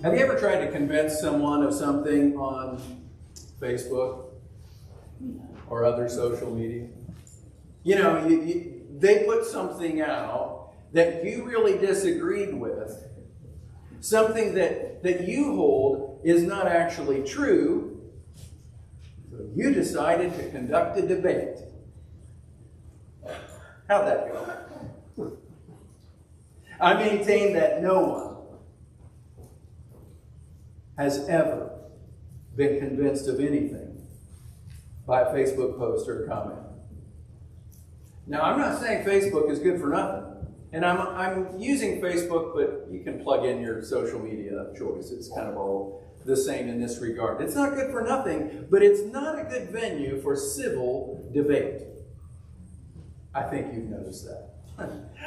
Have you ever tried to convince someone of something on Facebook or other social media? You know, they put something out that you really disagreed with, something that you hold is not actually true, so you decided to conduct a debate. How'd that go? I maintain that no one has ever been convinced of anything by a Facebook post or a comment. Now, I'm not saying Facebook is good for nothing. And I'm using Facebook, but you can plug in your social media of choice. It's kind of all the same in this regard. It's not good for nothing, but it's not a good venue for civil debate. I think you've noticed that.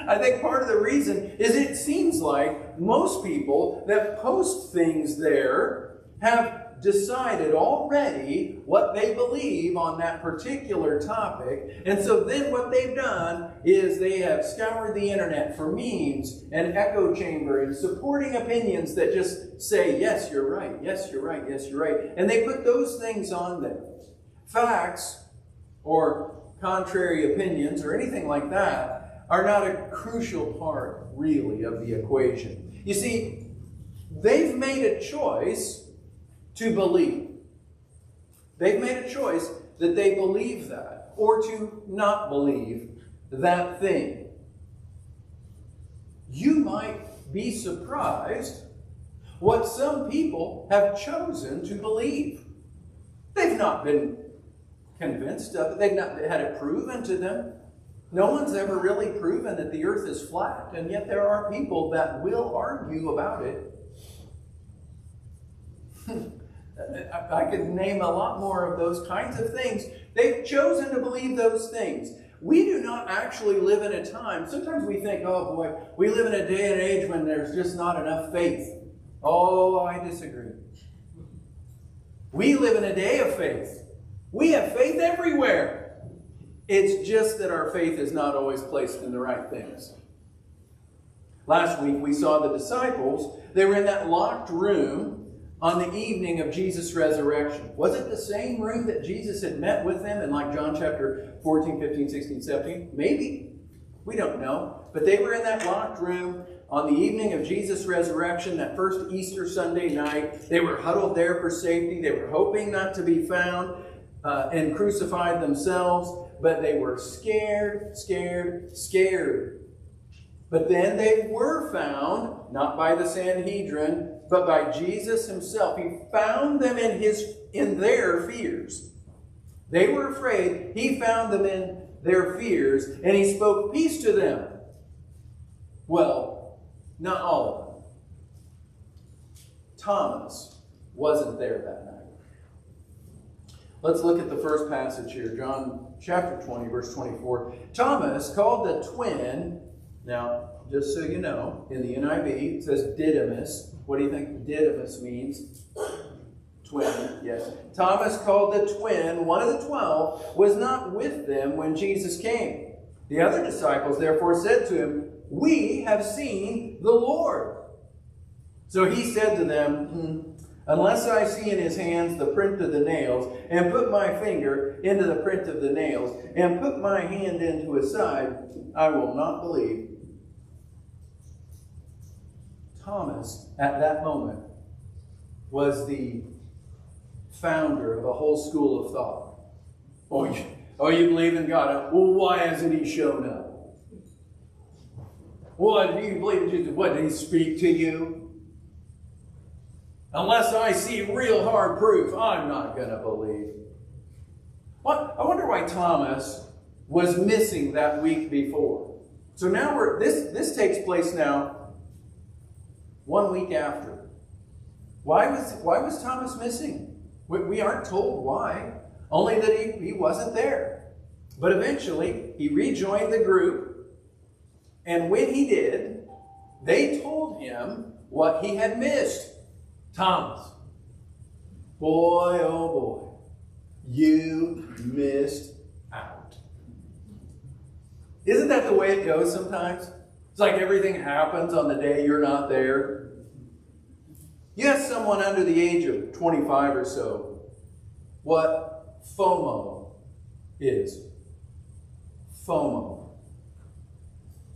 I think part of the reason is it seems like most people that post things there have decided already what they believe on that particular topic. And so then what they've done is they have scoured the internet for memes and echo chamber and supporting opinions that just say, yes, you're right, yes, you're right, yes, you're right. And they put those things on there. Facts or contrary opinions or anything like that are not a crucial part, really, of the equation. You see, they've made a choice to believe. They've made a choice that they believe that, or to not believe that thing. You might be surprised what some people have chosen to believe. They've not been convinced of it. They've not had it proven to them. No one's ever really proven that the earth is flat, and yet there are people that will argue about it. I could name a lot more of those kinds of things. They've chosen to believe those things. We do not actually live in a time. Sometimes we think, oh boy, we live in a day and age when there's just not enough faith. Oh, I disagree. We live in a day of faith. We have faith everywhere. It's just that our faith is not always placed in the right things. Last week we saw the disciples. They were in that locked room on the evening of Jesus' resurrection. Was it the same room that Jesus had met with them in like John chapter 14, 15, 16, 17? Maybe. We don't know. But they were in that locked room on the evening of Jesus' resurrection, that first Easter Sunday night. They were huddled there for safety. They were hoping not to be found and crucified themselves. But they were scared. But then they were found, not by the Sanhedrin, but by Jesus himself. He found them in their fears. They were afraid. He found them in their fears, and he spoke peace to them. Well, not all of them. Thomas wasn't there that night. Let's look at the first passage here, John chapter 20, verse 24. Thomas, called the twin. Now, just so you know, in the NIV, it says Didymus. What do you think Didymus means? Twin, yes. Thomas, called the twin, one of the 12, was not with them when Jesus came. The other disciples therefore said to him, "We have seen the Lord." So he said to them, "Unless I see in his hands the print of the nails, and put my finger into the print of the nails, and put my hand into his side, I will not believe." Thomas, at that moment, was the founder of a whole school of thought. Oh, you believe in God? Well, why hasn't he shown up? What, do you believe in Jesus? What, did he speak to you? Unless I see real hard proof, I'm not going to believe. What? I wonder why Thomas was missing that week before. So now this takes place now 1 week after. Why was Thomas missing? We aren't told why, only that he wasn't there. But eventually, he rejoined the group, and when he did, they told him what he had missed. Thomas, boy, oh boy, you missed out. Isn't that the way it goes sometimes? It's like everything happens on the day you're not there. You ask someone under the age of 25 or so what FOMO is. FOMO.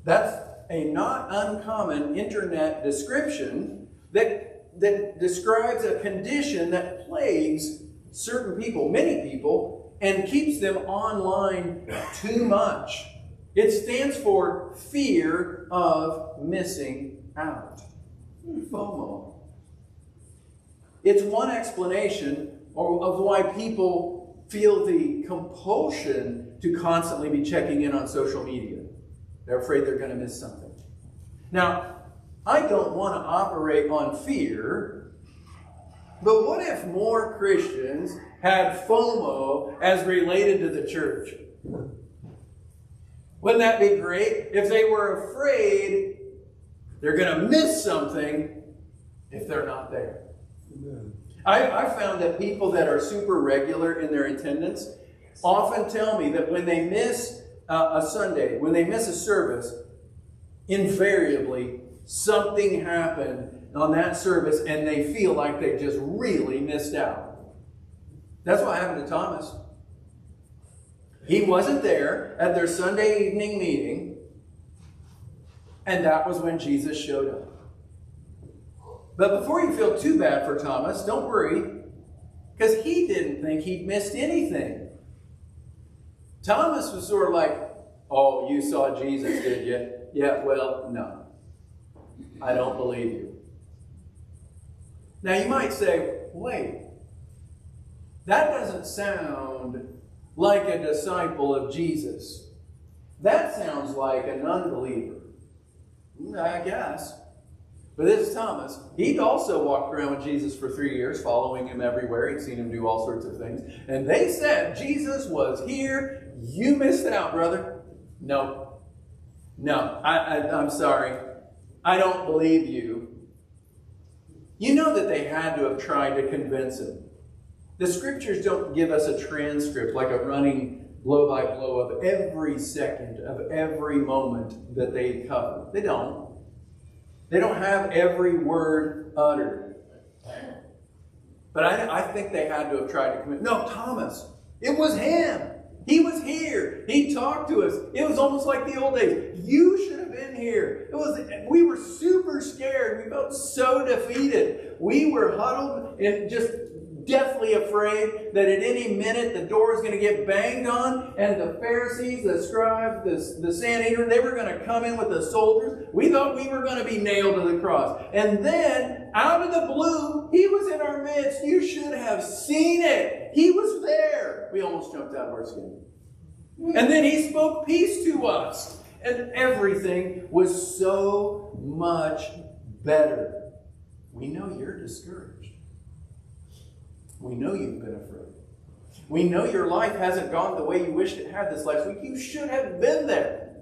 That's a not uncommon internet description that describes a condition that plagues certain people, many people, and keeps them online too much. It stands for fear of missing out. FOMO. It's one explanation of why people feel the compulsion to constantly be checking in on social media. They're afraid they're going to miss something. Now, I don't want to operate on fear, but what if more Christians had FOMO as related to the church? Wouldn't that be great? If they were afraid they're going to miss something if they're not there. I found that people that are super regular in their attendance often tell me that when they miss a Sunday, when they miss a service, invariably something happened on that service and they feel like they just really missed out. That's what happened to Thomas. He wasn't there at their Sunday evening meeting, and that was when Jesus showed up. But before you feel too bad for Thomas, don't worry, because he didn't think he'd missed anything. Thomas was sort of like, oh, you saw Jesus, did you? Yeah, well, no. I don't believe you. Now you might say, wait, that doesn't sound like a disciple of Jesus. That sounds like an unbeliever. I guess. But this is Thomas. He'd also walked around with Jesus for 3 years, following him everywhere. He'd seen him do all sorts of things. And they said, Jesus was here. You missed out, brother. No, I'm sorry. I don't believe you. You know that they had to have tried to convince him. The scriptures don't give us a transcript, like a running blow by blow of every second of every moment that they cover. They don't. They don't have every word uttered. But I think they had to have tried to convince. No, Thomas. It was him. He was here. He talked to us. It was almost like the old days. You should have been here. We were super scared. We felt so defeated. We were huddled and just deathly afraid that at any minute the door was going to get banged on, and the Pharisees, the scribes, the Sanhedrin, they were going to come in with the soldiers. We thought we were going to be nailed to the cross. And then, out of the blue, he was in our midst. You should have seen it. He was there. We almost jumped out of our skin. And then he spoke peace to us. And everything was so much better. We know you're discouraged. We know you've been afraid. We know your life hasn't gone the way you wished it had this last week. You should have been there.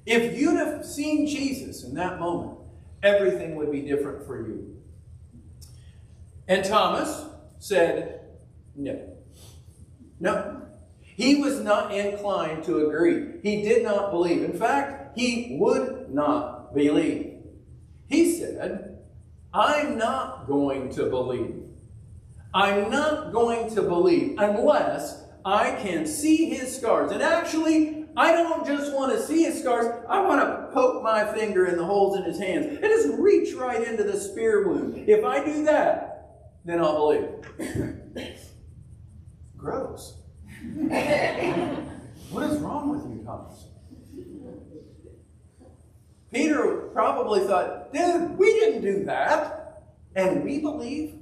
If you'd have seen Jesus in that moment, everything would be different for you. And Thomas said, no. No. He was not inclined to agree. He did not believe. In fact, he would not believe. He said, I'm not going to believe. I'm not going to believe unless I can see his scars. And actually, I don't just want to see his scars. I want to poke my finger in the holes in his hands and just reach right into the spear wound. If I do that, then I'll believe. Gross. What is wrong with you, Thomas? Peter probably thought, dude, we didn't do that. And we believe.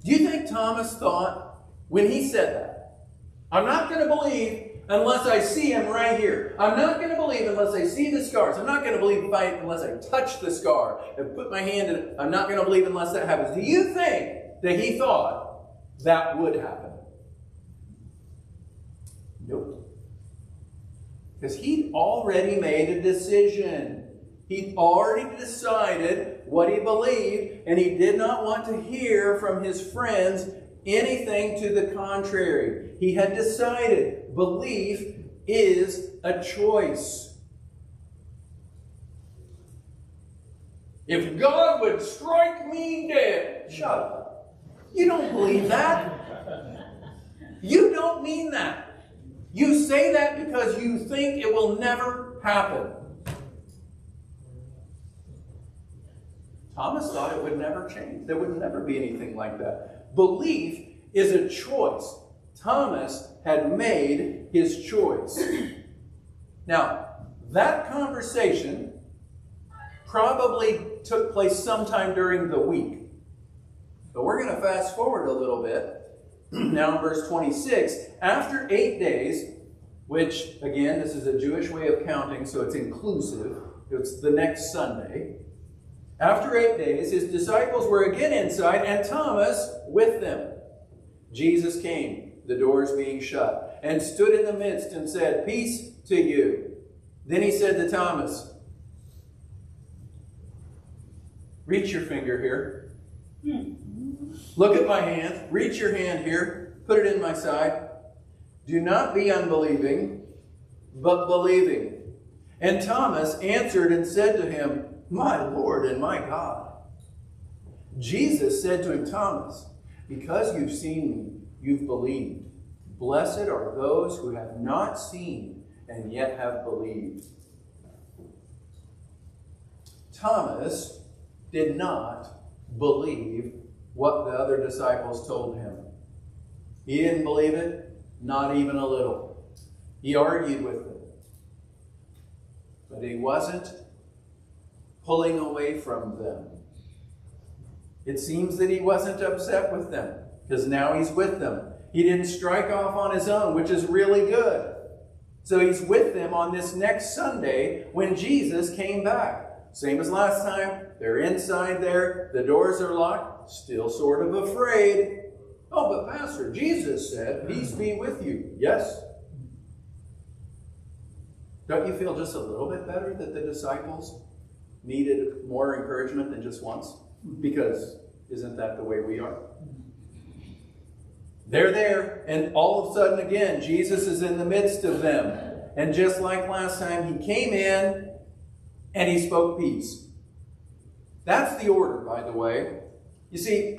Do you think Thomas thought, when he said that, I'm not going to believe unless I see him right here. I'm not going to believe unless I see the scars. I'm not going to believe unless I touch the scar and put my hand in it. I'm not going to believe unless that happens. Do you think that he thought that would happen? Nope. Because he'd already made a decision. He'd already decided what he believed, and he did not want to hear from his friends anything to the contrary. He had decided belief is a choice. If God would strike me dead. Shut up. You don't believe that. You don't mean that. You say that because you think it will never happen. Thomas thought it would never change. There would never be anything like that. Belief is a choice. Thomas had made his choice. Now, that conversation probably took place sometime during the week. But we're going to fast forward a little bit. Now in verse 26, after 8 days, which, again, this is a Jewish way of counting, so it's inclusive. It's the next Sunday. After 8 days, his disciples were again inside, and Thomas with them. Jesus came, the doors being shut, and stood in the midst and said, "Peace to you." Then he said to Thomas, "Reach your finger here. Look at my hand. Reach your hand here. Put it in my side. Do not be unbelieving, but believing." And Thomas answered and said to him, "My Lord and my God." Jesus said to him, "Thomas, because you've seen me, you've believed. Blessed are those who have not seen and yet have believed." Thomas did not believe what the other disciples told him. He didn't believe it, not even a little. He argued with them. But he wasn't pulling away from them. It seems that he wasn't upset with them, because now he's with them. He didn't strike off on his own, which is really good. So he's with them on this next Sunday when Jesus came back. Same as last time. They're inside there. The doors are locked. Still sort of afraid. "Oh, but Pastor, Jesus said, 'Peace be with you.'" Yes. Don't you feel just a little bit better that the disciples needed more encouragement than just once? Because isn't that the way we are? They're there, and all of a sudden again, Jesus is in the midst of them. And just like last time, he came in and he spoke peace. That's the order, by the way. You see,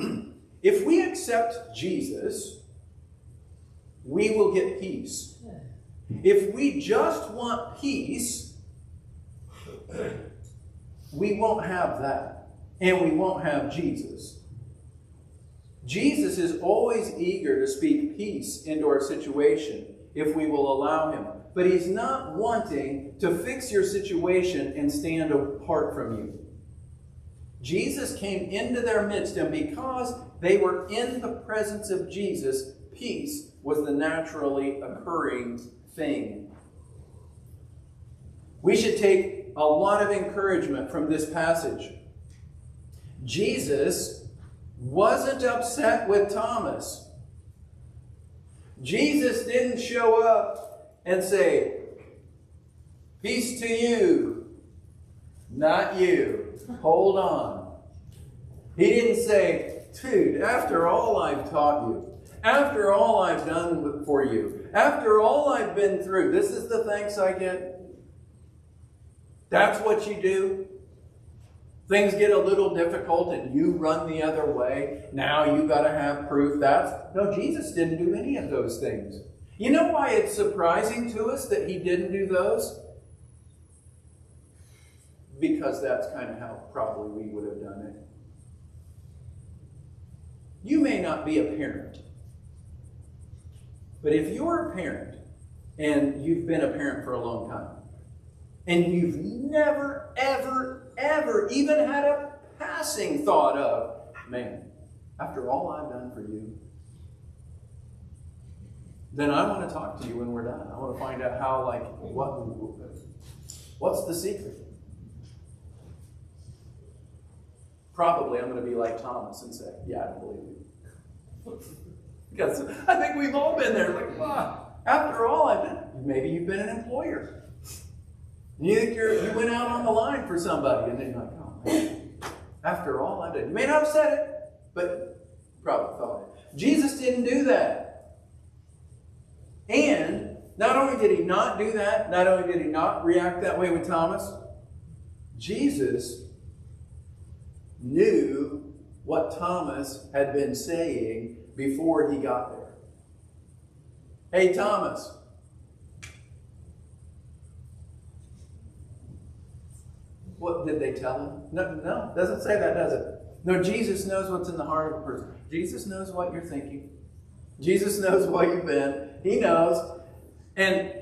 if we accept Jesus, we will get peace. If we just want peace, we won't have that. And we won't have Jesus. Jesus is always eager to speak peace into our situation if we will allow him. But he's not wanting to fix your situation and stand apart from you. Jesus came into their midst, and because they were in the presence of Jesus, peace was the naturally occurring thing. We should take a lot of encouragement from this passage. Jesus wasn't upset with Thomas. Jesus didn't show up and say, "Peace to you, not you. Hold on." He didn't say, "Dude, after all I've taught you, after all I've done for you, after all I've been through, this is the thanks I get? That's what you do? Things get a little difficult and you run the other way. Now you got to have proof." No, Jesus didn't do any of those things. You know why it's surprising to us that he didn't do those? Because that's kind of how probably we would have done it. You may not be a parent, but if you're a parent and you've been a parent for a long time, and you've never, ever even had a passing thought of, "Man, after all I've done for you," then I want to talk to you when we're done. I want to find out how, what's the secret? Probably I'm going to be like Thomas and say, "Yeah, I don't believe you." Because I think we've all been there. Like, wow, after all I've done. Maybe you've been an employer. You think you went out on the line for somebody, and then you're like, "Oh man, after all I did." You may not have said it, but probably thought it. Jesus didn't do that. And not only did he not do that, not only did he not react that way with Thomas, Jesus knew what Thomas had been saying before he got there. Hey, Thomas. What did they tell him? No, doesn't say that, does it? No, Jesus knows what's in the heart of a person. Jesus knows what you're thinking. Jesus knows what you've been. He knows. And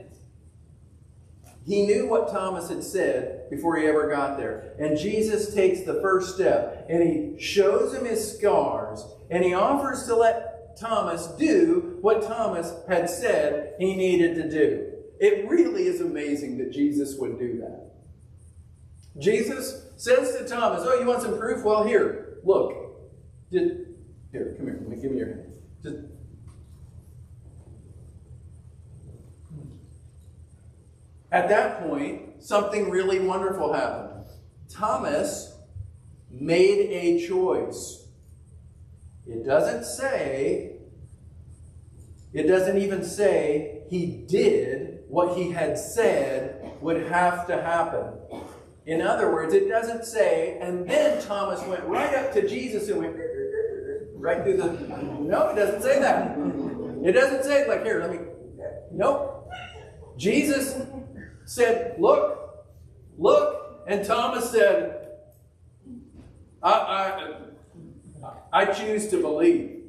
he knew what Thomas had said before he ever got there. And Jesus takes the first step and he shows him his scars and he offers to let Thomas do what Thomas had said he needed to do. It really is amazing that Jesus would do that. Jesus says to Thomas, oh, you want some proof? Well, here, look. Here, come here. Give me your hand. At that point, something really wonderful happened. Thomas made a choice. It doesn't even say he did what he had said would have to happen. In other words, it doesn't say, and then Thomas went right up to Jesus and went right through the... No, it doesn't say that. It doesn't say, like, here, let me... Nope. Jesus said, look, and Thomas said, I choose to believe.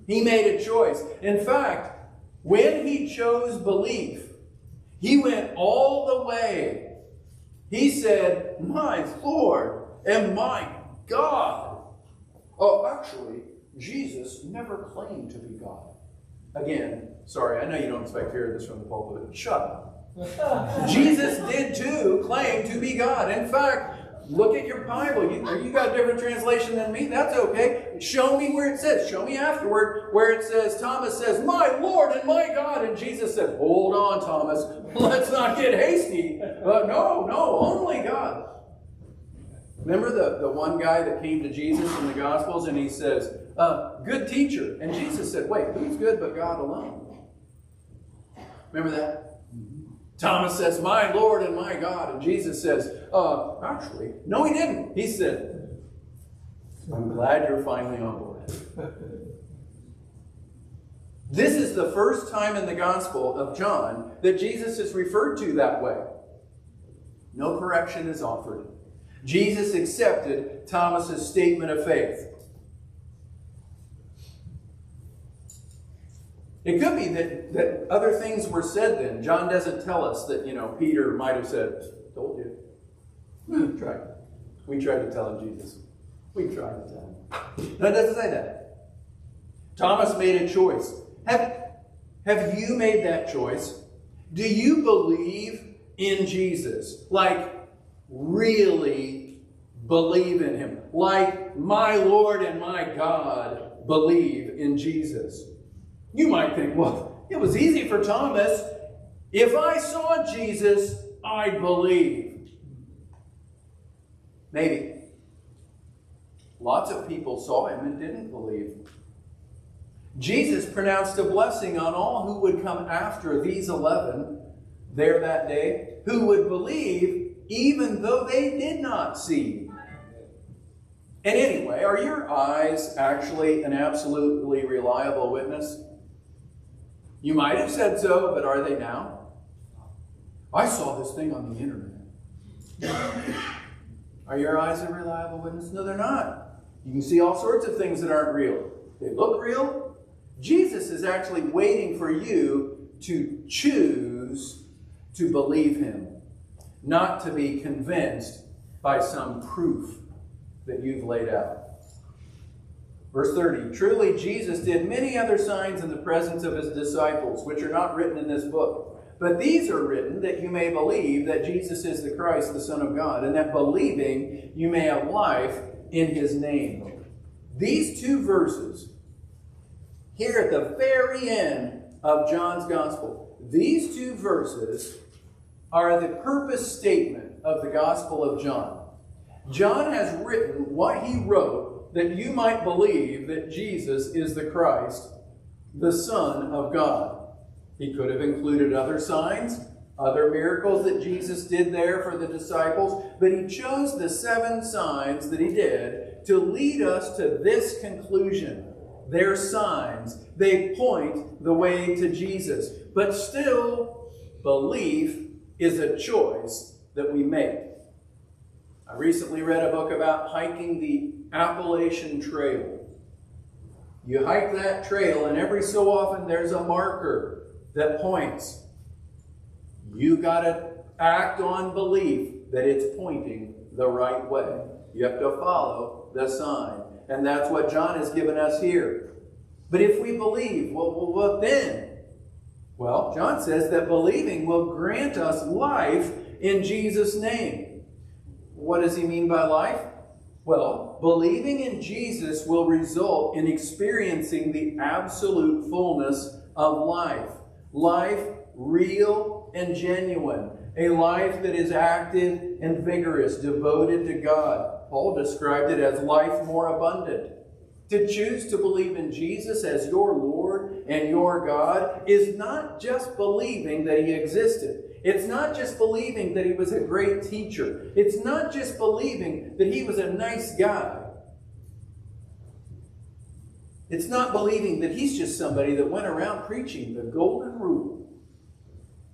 He made a choice. In fact, when he chose belief, he went all the way. He said, my Lord and my God. Oh, actually, Jesus never claimed to be God. Again, sorry, I know you don't expect to hear this from the pulpit. Shut up. Jesus did too claim to be God. In fact, look at your Bible. You got a different translation than me. That's okay. Show me where it says. Show me afterward where it says, Thomas says, my Lord and my God. And Jesus said, hold on, Thomas. Let's not get hasty. No, only God. Remember the one guy that came to Jesus in the Gospels and he says, good teacher. And Jesus said, wait, who's good but God alone? Remember that? Thomas says, my Lord and my God. And Jesus says, actually, no, he didn't. He said, I'm glad you're finally on board. This is the first time in the Gospel of John that Jesus is referred to that way. No correction is offered. Jesus accepted Thomas's statement of faith. It could be that other things were said then. John doesn't tell us that, Peter might have said, told you. We tried to tell him, Jesus. We tried to tell him. No, it doesn't say that. Thomas made a choice. Have you made that choice? Do you believe in Jesus? Like, really believe in him? Like, my Lord and my God believe in Jesus? You might think, well, it was easy for Thomas. If I saw Jesus, I'd believe. Maybe. Lots of people saw him and didn't believe. Jesus pronounced a blessing on all who would come after these 11 there that day, who would believe even though they did not see. And anyway, are your eyes actually an absolutely reliable witness? You might have said so, but are they now? I saw this thing on the internet. Are your eyes a reliable witness? No, they're not. You can see all sorts of things that aren't real. They look real. Jesus is actually waiting for you to choose to believe him, not to be convinced by some proof that you've laid out. Verse 30, truly Jesus did many other signs in the presence of his disciples, which are not written in this book. But these are written that you may believe that Jesus is the Christ, the Son of God, and that believing you may have life in his name. These two verses, here at the very end of John's Gospel, these two verses are the purpose statement of the Gospel of John. John has written what he wrote that you might believe that Jesus is the Christ, the Son of God. He could have included other signs. other miracles that Jesus did there for the disciples, but he chose the 7 signs that he did to lead us to this conclusion. They're signs. They point the way to Jesus. But still, belief is a choice that we make. I recently read a book about hiking the Appalachian Trail. You hike that trail, and every so often there's a marker that points. You got to act on belief that it's pointing the right way. You have to follow the sign. And that's what John has given us here. But if we believe, what then? Well, John says that believing will grant us life in Jesus' name. What does he mean by life? Well, believing in Jesus will result in experiencing the absolute fullness of life. Life real and genuine. A life that is active and vigorous, devoted to God. Paul described it as life more abundant. To choose to believe in Jesus as your Lord and your God is not just believing that he existed. It's not just believing that he was a great teacher. It's not just believing that he was a nice guy. It's not believing that he's just somebody that went around preaching the golden rule.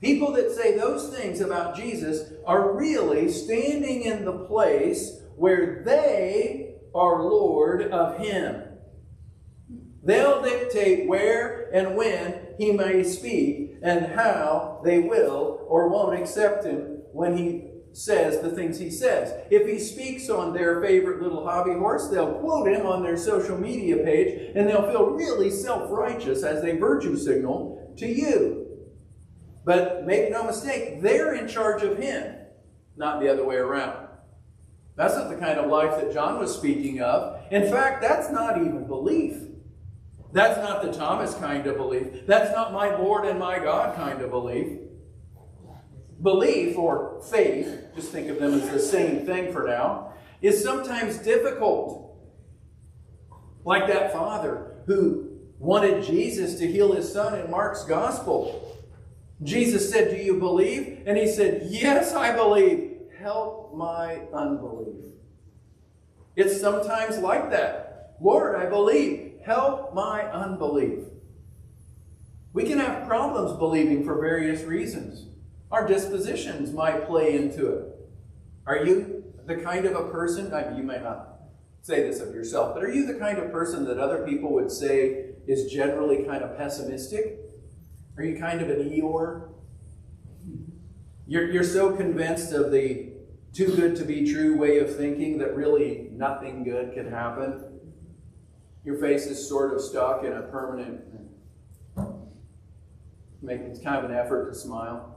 People that say those things about Jesus are really standing in the place where they are Lord of him. They'll dictate where and when he may speak and how they will or won't accept him when he says the things he says. If he speaks on their favorite little hobby horse, they'll quote him on their social media page, and they'll feel really self-righteous as they virtue signal to you. But make no mistake, they're in charge of him, not the other way around. That's not the kind of life that John was speaking of. In fact, that's not even belief. That's not the Thomas kind of belief. That's not my Lord and my God kind of belief. Belief, or faith, just think of them as the same thing for now, is sometimes difficult. Like that father who wanted Jesus to heal his son in Mark's gospel. Jesus said, "Do you believe?" And he said, "Yes, I believe. Help my unbelief." It's sometimes like that. "Lord, I believe. Help my unbelief." We can have problems believing for various reasons. Our dispositions might play into it. Are you the kind of a person, you might not say this of yourself, but are you the kind of person that other people would say is generally kind of pessimistic? Are you kind of an Eeyore? You're so convinced of the too good to be true way of thinking that really nothing good can happen. Your face is sort of stuck in a permanent, it's kind of an effort to smile.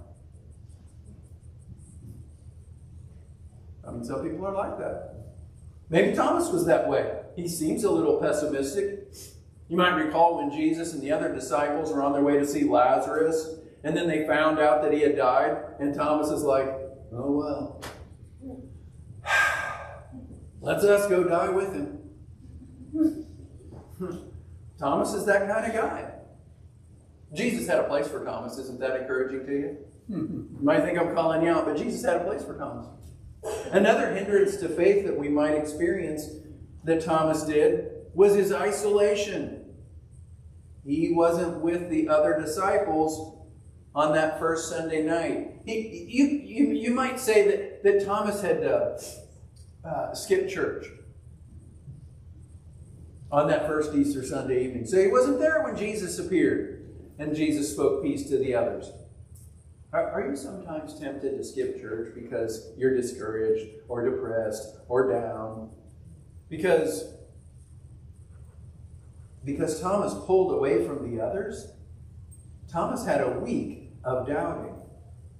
Some people are like that. Maybe Thomas was that way. He seems a little pessimistic. You might recall when Jesus and the other disciples were on their way to see Lazarus, and then they found out that he had died, and Thomas is like, "Oh well, let's us go die with him." Thomas is that kind of guy. Jesus had a place for Thomas. Isn't that encouraging to you? You might think I'm calling you out, but Jesus had a place for Thomas. Another hindrance to faith that we might experience that Thomas did was his isolation. He wasn't with the other disciples on that first Sunday night. You might say that Thomas had skipped church on that first Easter Sunday evening. So he wasn't there when Jesus appeared and Jesus spoke peace to the others. Are you sometimes tempted to skip church because you're discouraged or depressed or down? Because Thomas pulled away from the others, Thomas had a week of doubting,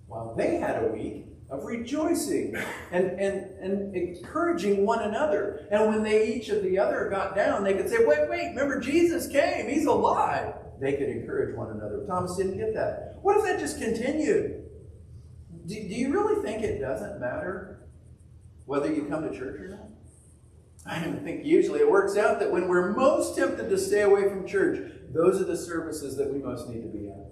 while they had a week of rejoicing and encouraging one another. And when they each of the other got down, they could say, wait, remember Jesus came, he's alive. They could encourage one another. Thomas didn't get that. What if that just continued? Do you really think it doesn't matter whether you come to church or not? I think usually it works out that when we're most tempted to stay away from church, those are the services that we most need to be at.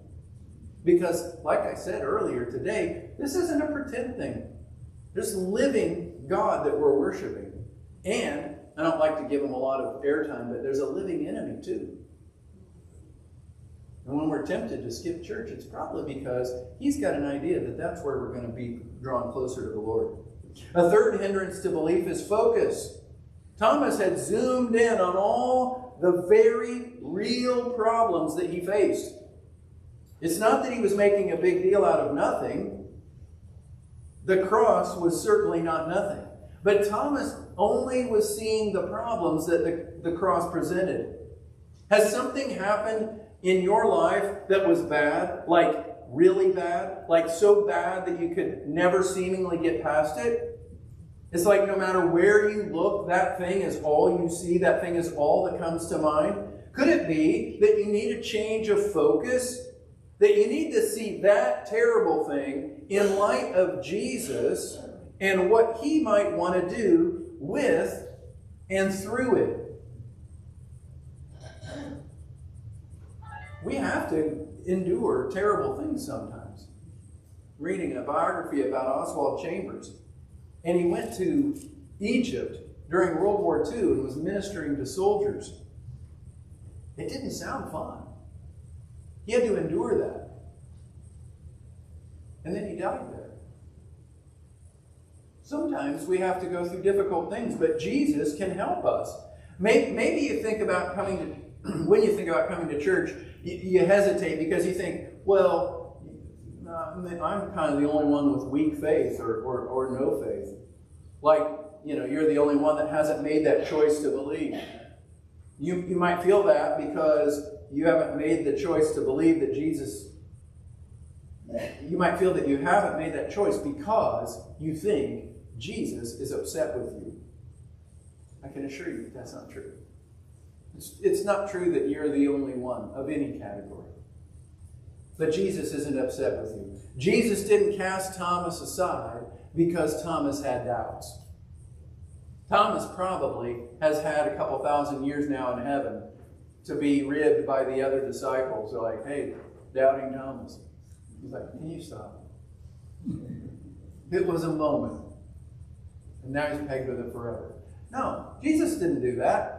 Because, like I said earlier today, this isn't a pretend thing. There's a living God that we're worshiping. And I don't like to give him a lot of airtime, but there's a living enemy too. And when we're tempted to skip church, it's probably because he's got an idea that that's where we're going to be drawn closer to the Lord. A third hindrance to belief is focus. Thomas had zoomed in on all the very real problems that he faced. It's not that he was making a big deal out of nothing. The cross was certainly not nothing. But Thomas only was seeing the problems that the cross presented. Has something happened in your life that was bad, like really bad, like so bad that you could never seemingly get past it? It's like no matter where you look, that thing is all you see, that thing is all that comes to mind. Could it be that you need a change of focus? That you need to see that terrible thing in light of Jesus and what he might want to do with and through it. We have to endure terrible things sometimes. Reading a biography about Oswald Chambers, and he went to Egypt during World War II and was ministering to soldiers. It didn't sound fun. He had to endure that. And then he died there. Sometimes we have to go through difficult things, but Jesus can help us. Maybe you think about when you think about coming to church, you hesitate because you think, well, I'm kind of the only one with weak faith or no faith. Like, you're the only one that hasn't made that choice to believe. You might feel that because you haven't made the choice to believe that Jesus. You might feel that you haven't made that choice because you think Jesus is upset with you. I can assure you that's not true. It's not true that you're the only one of any category. But Jesus isn't upset with you. Jesus didn't cast Thomas aside because Thomas had doubts. Thomas probably has had a couple thousand years now in heaven to be ribbed by the other disciples. They're like, hey, doubting Thomas. He's like, can you stop? It was a moment. And now he's pegged with it forever. No, Jesus didn't do that.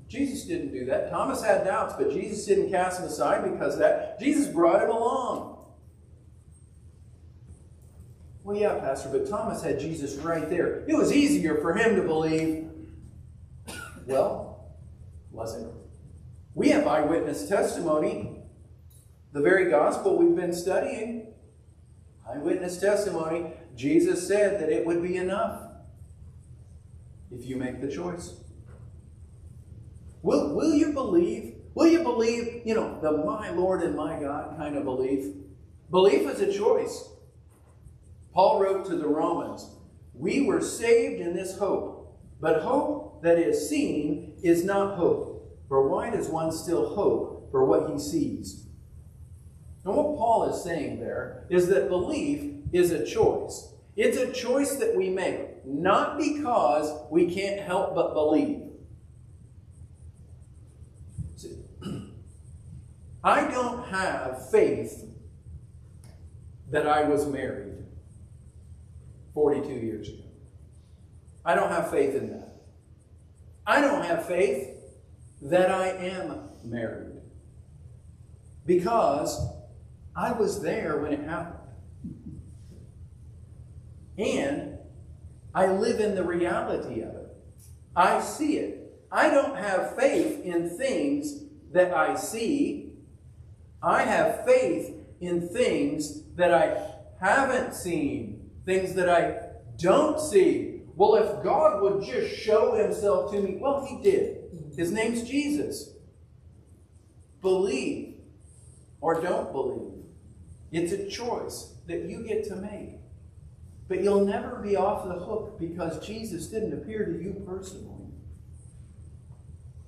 Jesus didn't do that. Thomas had doubts, but Jesus didn't cast him aside because of that. Jesus brought him along. Well, yeah, Pastor, but Thomas had Jesus right there. It was easier for him to believe. Well, was it? We have eyewitness testimony. The very gospel we've been studying. Eyewitness testimony. Jesus said that it would be enough if you make the choice. Will you believe? Will you believe, the my Lord and my God kind of belief? Belief is a choice. Paul wrote to the Romans, we were saved in this hope, but hope that is seen is not hope. For why does one still hope for what he sees? And what Paul is saying there is that belief is a choice. It's a choice that we make, not because we can't help but believe. I don't have faith that I was married 42 years ago. I don't have faith in that. I don't have faith that I am married because I was there when it happened. And I live in the reality of it. I see it. I don't have faith in things that I see. I have faith in things that I haven't seen, things that I don't see. Well, if God would just show himself to me, well, he did. His name's Jesus. Believe or don't believe. It's a choice that you get to make. But you'll never be off the hook because Jesus didn't appear to you personally.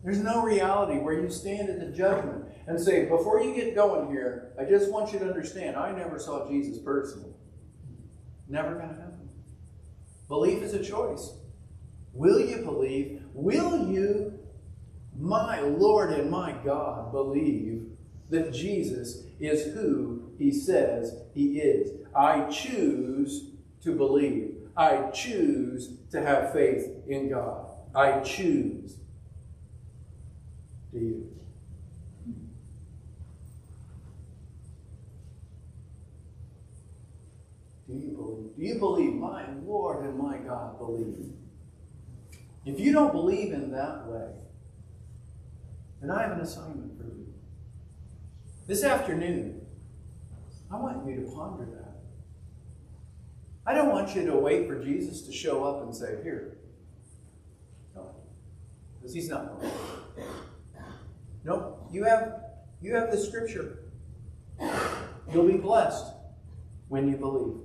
There's no reality where you stand at the judgment and say, before you get going here, I just want you to understand, I never saw Jesus personally. Never going to happen. Belief is a choice. Will you believe? Will you, my Lord and my God, believe that Jesus is who he says he is. I choose to believe. I choose to have faith in God. I choose. Do you? Do you believe? Do you believe? My Lord and my God believe. If you don't believe in that way, then I have an assignment for you. This afternoon, I want you to ponder that. I don't want you to wait for Jesus to show up and say, here. No. Because he's not going. No, you have the scripture. You'll be blessed when you believe.